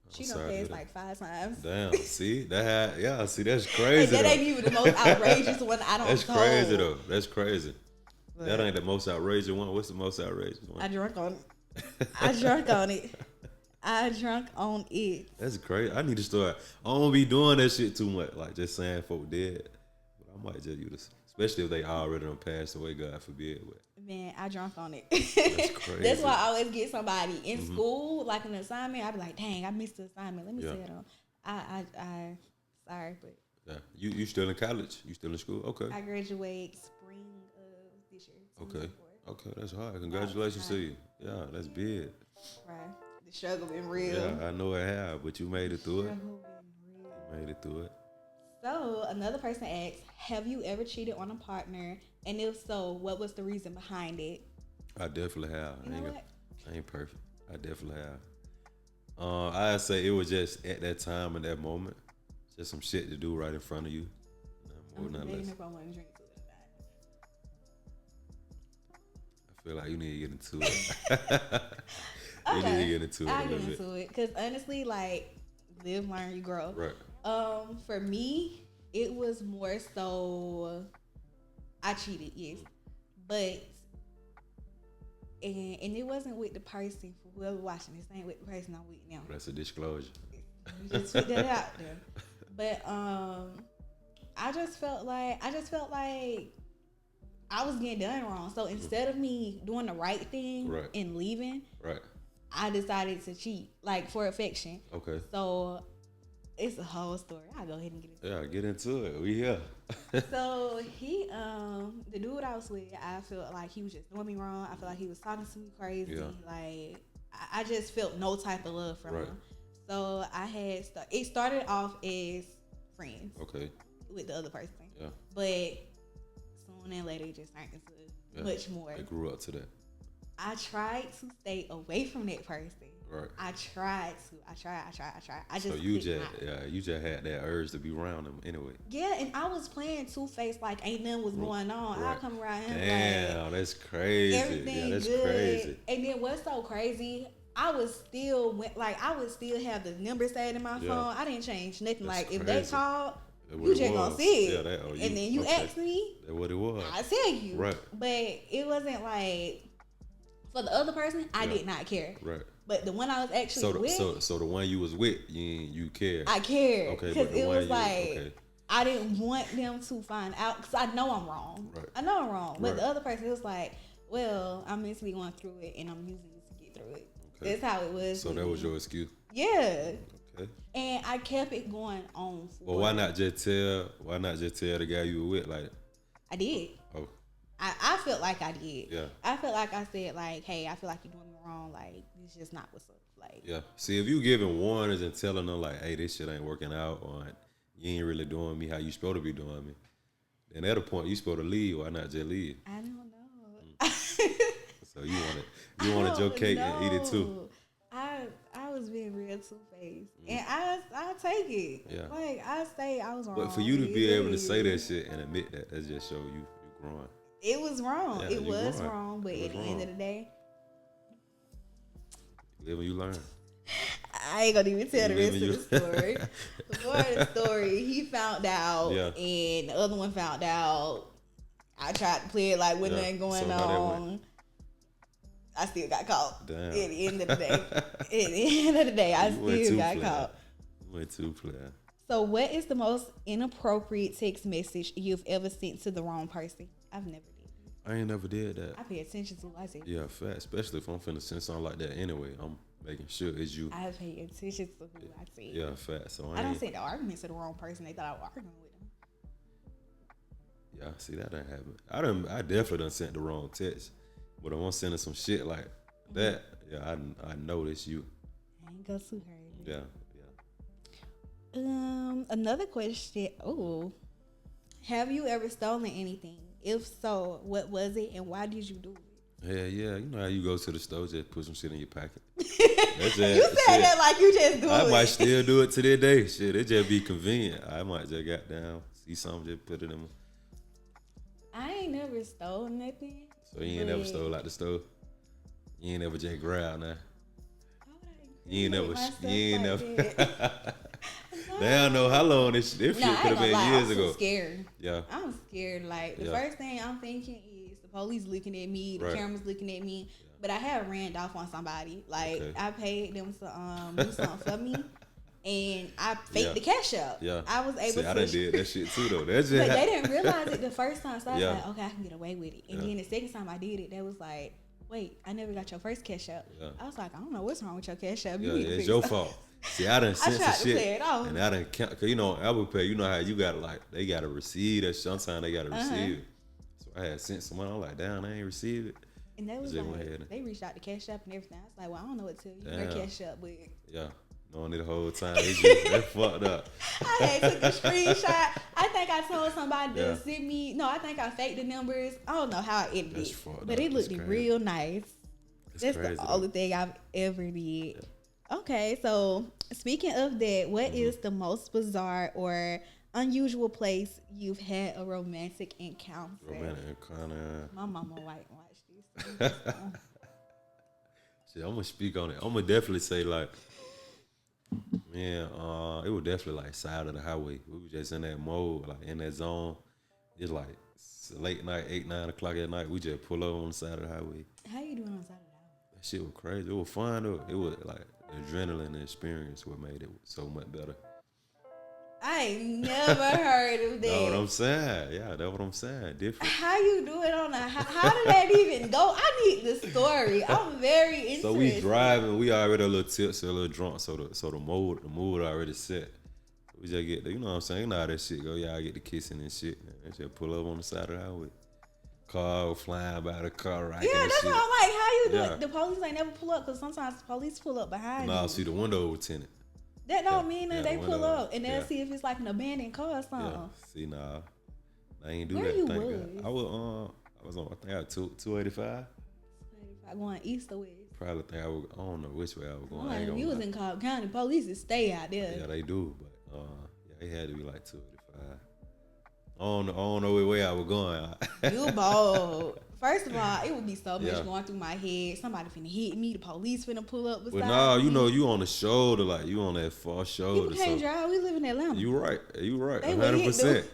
She done passed like 5 times. Damn, see that's crazy. That ain't even the most outrageous one I don't. That's crazy though. That's crazy. But that ain't the most outrageous one. What's the most outrageous one? I drunk on it. That's crazy. I need to start. I don't be doing that shit too much. Like just saying folk dead. But I might just use this, especially if they already done passed away. God forbid. But man, I drunk on it. That's crazy. That's why I always get somebody in school, like an assignment. I be like, dang, I missed the assignment. Let me see it on. I sorry, but you still in college? You still in school? Okay. I graduate spring of this year. Okay, that's hard. Congratulations to you. Yeah, that's big. Right. The struggle been real. Yeah, I know it have, but you made it through it. You made it through it. So another person asked, have you ever cheated on a partner? And if so, what was the reason behind it? I definitely have. You know what? I ain't perfect. I definitely have. I'd say it was just at that time and that moment. Just some shit to do right in front of you. More than less. If I want to drink to I feel like you need to get into it. You need to get into it. I'll get into it. Because honestly, like, live, learn, you grow. Right. For me, it was more so I cheated, yes. But and it wasn't with the person, for whoever watching this, ain't with the person I'm with now. That's a disclosure. You just put that out there. But I just felt like I was getting done wrong. So instead of me doing the right thing and leaving, I decided to cheat, like for affection. Okay. So it's a whole story. I'll go ahead and get into it. Yeah, get into it. We here. So he, the dude I was with, I felt like he was just doing me wrong. I felt like he was talking to me crazy. Yeah. Like I just felt no type of love from him. So I had it started off as friends. Okay. With the other person. Yeah. But soon and later it just turned into much more. It grew up to that. I tried to stay away from that person. Right. I tried. I just so you just had that urge to be around him anyway. Yeah, and I was playing two-faced like ain't nothing was going on. I'll come around him. Damn, like, that's crazy. Everything that's good. Crazy. And then what's so crazy? I would still have the number saved in my phone. I didn't change nothing. That's like if crazy. they called, you just gonna see it. And then you ask me. That's what it was. I tell you. Right. But it wasn't like for the other person. I did not care. Right. But the one I was actually with. So the one you was with, you cared. I cared. Okay. Because it was like I didn't want them to find out because I know I'm wrong. Right. I know I'm wrong. But the other person, it was like, well, I'm mentally going through it and I'm using it to get through it. Okay. That's how it was. So that was your excuse. Yeah. Okay. And I kept it going on. Well, why not just tell the guy you were with like? I did. Oh. I felt like I did. Yeah. I felt like I said like, hey, I feel like you're doing me wrong. Like this is just not what's up. Like. Yeah. See, if you giving warnings and telling them like, hey, this shit ain't working out, or you ain't really doing me how you supposed to be doing me, then at a point you supposed to leave. Why not just leave? I don't know. So you wanted your cake and eat it too. I was being real two-faced, and I take it. Yeah. Like I say, I was wrong. But for you to be able to say that shit and admit that just show you growing. It was wrong. Yeah, it was wrong. But at the end of the day, you live and you learn. I ain't gonna even tell the rest of the story. Before the story, he found out, and the other one found out. I tried to play it like with nothing going on. I still got caught. Damn. At the end of the day. I still got caught. You went too player. So what is the most inappropriate text message you've ever sent to the wrong person? I've never did. I ain't never did that. I pay attention to what I say. Yeah, fact. Especially if I'm finna send something like that anyway. I'm making sure it's you. I pay attention to who I say. Yeah, fact. So I don't send the arguments to the wrong person. They thought I was arguing with them. Yeah, see that didn't happen. I definitely done sent the wrong text, but if I'm sending some shit like that, yeah, I know this you. I ain't go too hard. Yeah. Another question. Oh, have you ever stolen anything? If so, what was it and why did you do it? Yeah. You know how you go to the store, just put some shit in your pocket. You said that like you just do it. I might still do it to this day. Shit, it just be convenient. I might just got down, see something, just put it in. I ain't never stole nothing. So you ain't never stole out the store. You ain't never just grabbed now. You ain't never. They don't know how long this shit could have been years ago. I'm scared. Yeah. I'm scared. Like, the first thing I'm thinking is the police looking at me, the cameras looking at me. Yeah. But I have ran off on somebody. Like, I paid them to do something for me. And I faked the cash out. Yeah. I was able to. I done did that shit too, though. That's just but they didn't realize it the first time. So I was like, okay, I can get away with it. And then the second time I did it, they was like, wait, I never got your first cash out. Yeah. I was like, I don't know what's wrong with your cash out. It's your fault. See, I done sent some shit, and I done count. Cause you know, Apple Pay, you know how you got like they got to receive that. Sometimes they got to receive it. So I had sent someone. I'm like, damn, I ain't received it. And they was like, they reached out to Cash App and everything. I was like, well, I don't know what to tell you. Their Cash App, but yeah, knowing it the whole time, they fucked up. I had took a screenshot. I think I told somebody to send me. No, I think I faked the numbers. I don't know how I edited it, but it looked real nice. That's the only thing I've ever did. Yeah. Okay, so speaking of that, what is the most bizarre or unusual place you've had a romantic encounter? My mama might watch this. Shit, I'm gonna speak on it. I'm gonna definitely say like, man, it was definitely like side of the highway. We were just in that mode, like in that zone. It's like late night, 8, 9 o'clock at night. We just pull up on the side of the highway. How you doing on the side of the highway? That shit was crazy. It was fun though. It was like adrenaline experience what made it so much better. I ain't never heard of that. That's what I'm saying. Yeah, that's what I'm saying. Different. How you do it on a? How did that even go? I need the story. I'm very interested. So we driving. We already a little tipsy, a little drunk. So the mood already set. We just get the, you know what I'm saying. You know how that shit go. Y'all get the kissing and shit. And just pull up on the side of the highway. Car flying by the car right. Yeah, that's what I'm like. How you do it? The police ain't never pull up because sometimes the police pull up behind you. Nah, see the window was tinted. That don't mean that they pull up and they'll see if it's like an abandoned car or something. Yeah. See, nah, I ain't do Where that. You thank was? God. I was on. I think I was 285. Going east or west? Probably think I don't know which way I was going. If you was in Cobb County, police would stay out there. Yeah, they do, but it had to be like 285. I don't know which way I was going. You bold. First of all, it would be so much going through my head. Somebody finna hit me. The police finna pull up beside me. You know, you on the shoulder, like you on that far shoulder. You can't drive. We live in Atlanta. You right. 100%.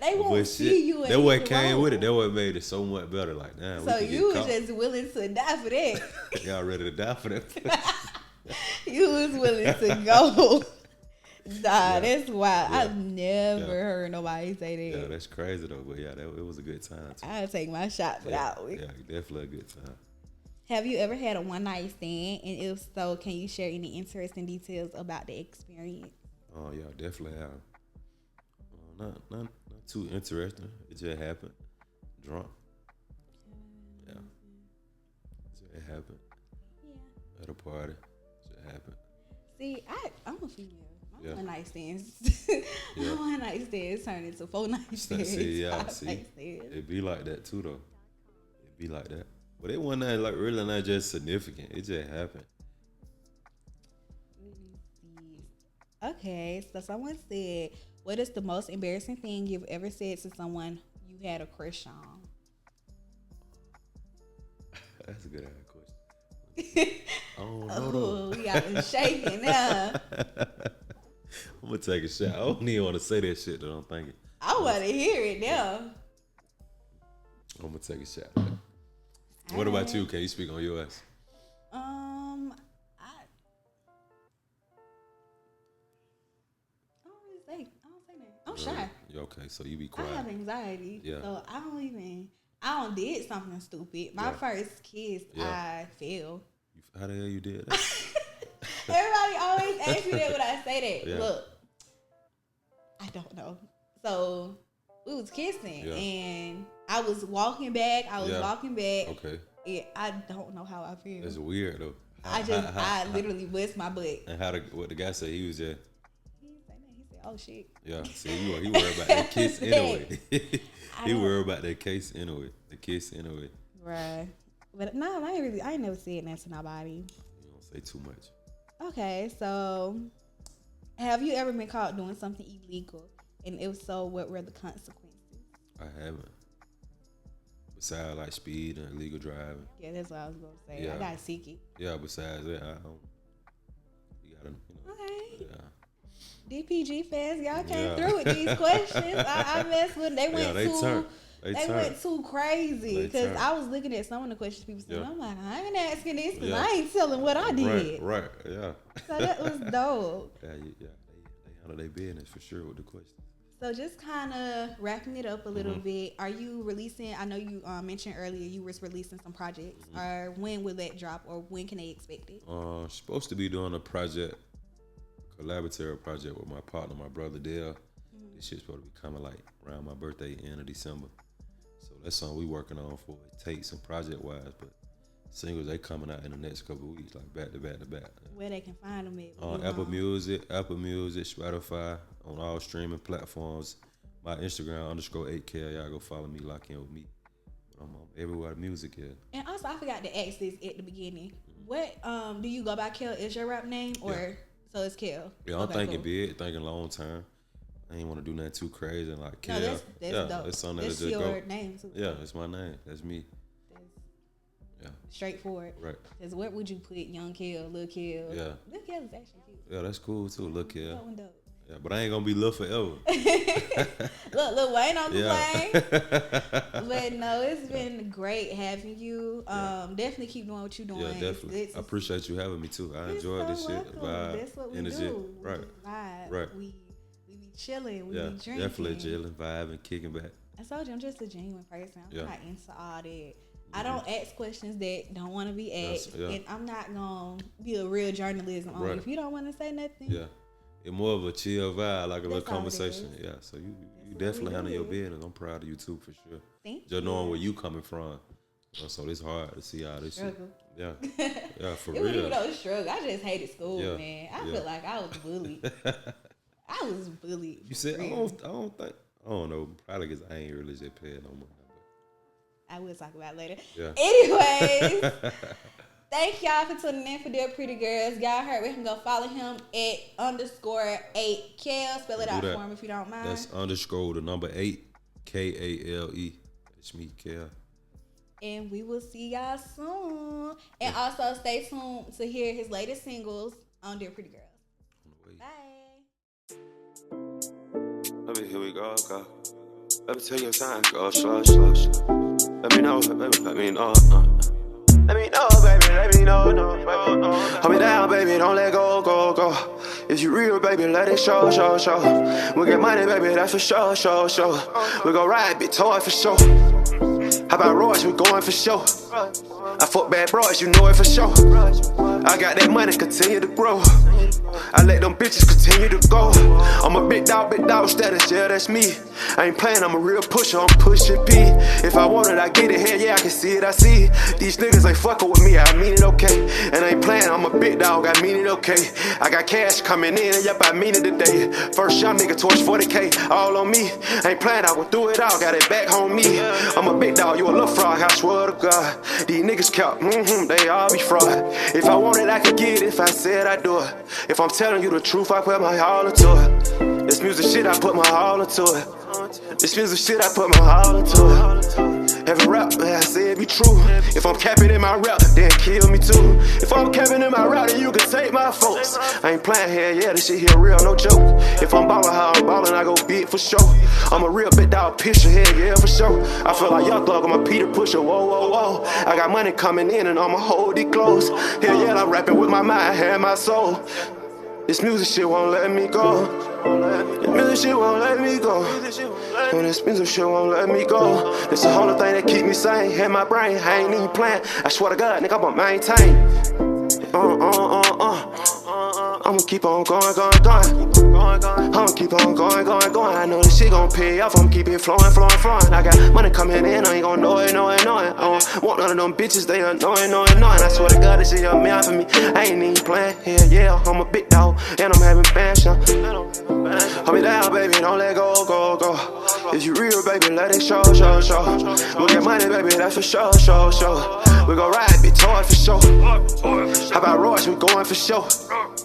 They won't see you. That what came with it. That what made it so much better. Like, damn. So you was just willing to die for that. Y'all ready to die for that? You was willing to go. Nah, that's wild. I've never heard nobody say that. Yeah, that's crazy though. But yeah, it was a good time too. I'll take my shot for that one. Yeah, definitely a good time. Have you ever had a one night stand? And if so, can you share any interesting details about the experience? Oh yeah, definitely have. Not too interesting. It just happened. Drunk. Yeah. It just happened. Yeah. At a party. It just happened. See, I'm a female. One night stands. My one night stands turn into 4 night stands. See, it be like that too though. It be like that. But it wasn't like really not just significant. It just happened. Let me see. Okay, so someone said, what is the most embarrassing thing you've ever said to someone you had a crush on? That's a good question. I don't know though. We got them shaking now. I'm gonna take a shot. I don't even want to say that shit that I'm thinking. I want to hear it now. I'm gonna take a shot. What about you? Can you speak on yours? I don't say that. I'm shy. Okay, so you be quiet. I have anxiety. Yeah. So I don't did something stupid. My first kiss, I failed. How the hell you did that? Everybody always asks me that when I say that. Yeah. Look, I don't know. So we was kissing, Yeah. and I was walking back. Okay. Yeah, I don't know how I feel. That's weird though. I literally bust my butt. And what the guy said, he was just. He didn't say nothing. He said, "Oh shit." Yeah, see, he worried about that kiss anyway. He worried about that case anyway. The kiss anyway. Right. But no, I ain't never said that to nobody. You don't say too much. Okay, so have you ever been caught doing something illegal? And if so, what were the consequences? I haven't. Besides like speed and illegal driving. Yeah, that's what I was gonna say. Yeah. I gotta seek it. Yeah, besides that, I don't. You gotta, Okay. Yeah. DPG fans, y'all came through with these questions. I messed with them. They went They went too crazy because I was looking at some of the questions people said. I'm like, I ain't asking this because I ain't telling what I did. Right, yeah. So that was dope. They handle their business for sure with the questions. So just kind of wrapping it up a little bit. Are you releasing? I know you mentioned earlier you was releasing some projects. Or when will that drop? Or when can they expect it? Supposed to be doing a collaborative project with my partner, my brother Dale. This shit's supposed to be coming like around my birthday, end of December. So that's something we working on for takes and project wise, but singles they coming out in the next couple of weeks, like back to back to back. Where they can find them at? On Apple Music, Spotify, on all streaming platforms. My Instagram _8Kale. Y'all go follow me, lock in with me. But I'm on everywhere music is. And also, I forgot to ask this at the beginning. What do you go by? Kale is your rap name, or so it's Kale? Yeah, I'm thinking big, thinking long term. I ain't want to do nothing too crazy and like Kale. No, that's dope. It's something that's that just your go. name too. Yeah, it's my name. That's me. Straightforward. Right. Because what would you put? Young Kale, Lil Kale. Yeah. Lil Kale is actually cute. Yeah, that's cool too. Lil Kale. That one dope. Yeah, but I ain't gonna be Lil forever. Look, Lil Wayne on the plane. But no, it's been great having you. Definitely keep doing what you're doing. Yeah, definitely. I appreciate you having me too. I enjoyed this shit. Vibe, that's what we energy. do. Right. Vibe. Right. We be chilling. We be drinking. Definitely chilling, vibing, kicking back. I told you I'm just a genuine person. I'm not into all that. I Mm-hmm. don't ask questions that don't want to be asked, and I'm not gonna be a real journalism on if you don't want to say nothing. Yeah, it's more of a chill vibe, like a little That's all it conversation. is. Yeah, so you definitely handle your business. I'm proud of you too, for sure. Thank you. Just knowing where you coming from. So it's hard to see how this Struggle. shit. Yeah, for It real. wasn't even no struggle. I just hated school, Yeah, man. I feel like I was bullied. I was bullied. You said I real. don't know. Probably because I ain't really just paying no more. I will talk about it later. Yeah. Anyways, thank y'all for tuning in for Dear Pretty Girls. Y'all heard we can go follow him at _8Kale. Spell it out for him if you don't mind. That's _8 KALE. It's me, Kale. And we will see y'all soon. And also stay tuned to hear his latest singles on Dear Pretty Girls. Bye. Here we go. Let me take your time, go slow. Let me know, baby, let me know. Let me know, baby, let me know, Hold me down, baby, don't let go. If you real, baby, let it show. We get money, baby, that's for sure. We go ride, big toy for sure. How about Royce, we going for sure. I fuck bad bros, you know it for sure. I got that money, continue to grow. I let them bitches continue to go. I'm a big dog status, yeah, that's me. I ain't playing, I'm a real pusher, I'm pushing P. If I want it, I get it, hell yeah, I can see it, I see it. These niggas ain't fucking with me, I mean it, okay. And I ain't playing, I'm a big dog, I mean it, okay. I got cash coming in, and yep, I mean it today. First young nigga, torch 40K, all on me. I ain't playing, I went through it all, got it back on me. I'm a big dog, you a little fraud, I swear to God. These niggas count, they all be fraud. If I want it, I can get it, if I said I do it. If I'm telling you the truth, I put my all into it. This music shit, I put my all into it. This music shit, I put my all into it. Every rap, man, I say it be true. If I'm capping in my rap, then kill me too. If I'm capping in my rap, then you can take my folks. I ain't playing here, yeah, this shit here real, no joke. If I'm ballin' how I'm ballin', I go big for sure. I'm a real big dog pisher here, yeah, for sure. I feel like Young Thug, I'm a Peter Pusher, whoa. I got money coming in and I'ma hold it close. Hell yeah, I'm rapping with my mind and my soul. This music shit won't let me go. This music shit won't let me go. And this music shit won't let me go. This the whole thing that keep me sane. In my brain, I ain't even playing. I swear to God, nigga, I'ma maintain. I'ma keep on going. I'ma keep on going. I know this shit gon' pay off. I'ma keep it flowing. I got money coming in, I ain't gon' know it. I don't want none of them bitches, they annoying. I swear to God, this shit a man for me. I ain't even playing. Yeah, I'm a big dog, and I'm having fans now. Hold me down, baby, don't let go. If you real, baby, let it show. We'll get money, baby, that's for sure. We gon' ride, be toy for sure. How about Royce, we going for sure.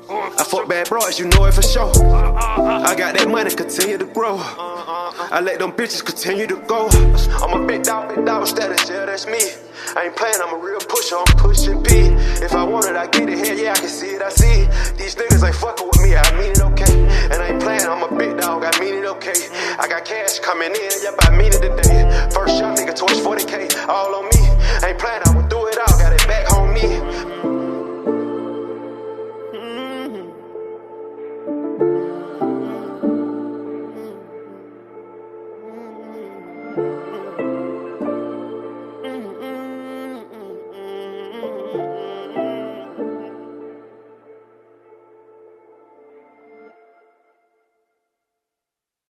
I fuck bad bros, you know it for sure. I got that money, continue to grow. I let them bitches continue to go. I'm a big dog status, yeah, that's me. I ain't playing, I'm a real pusher, I'm pushing P. If I want it, I get it here, yeah, I can see it, I see it. These niggas ain't fucking with me, I mean it okay. And I ain't playing, I'm a big dog, I mean it okay. I got cash coming in, yep, I mean it today. First shot, nigga, torch 40K, all on me.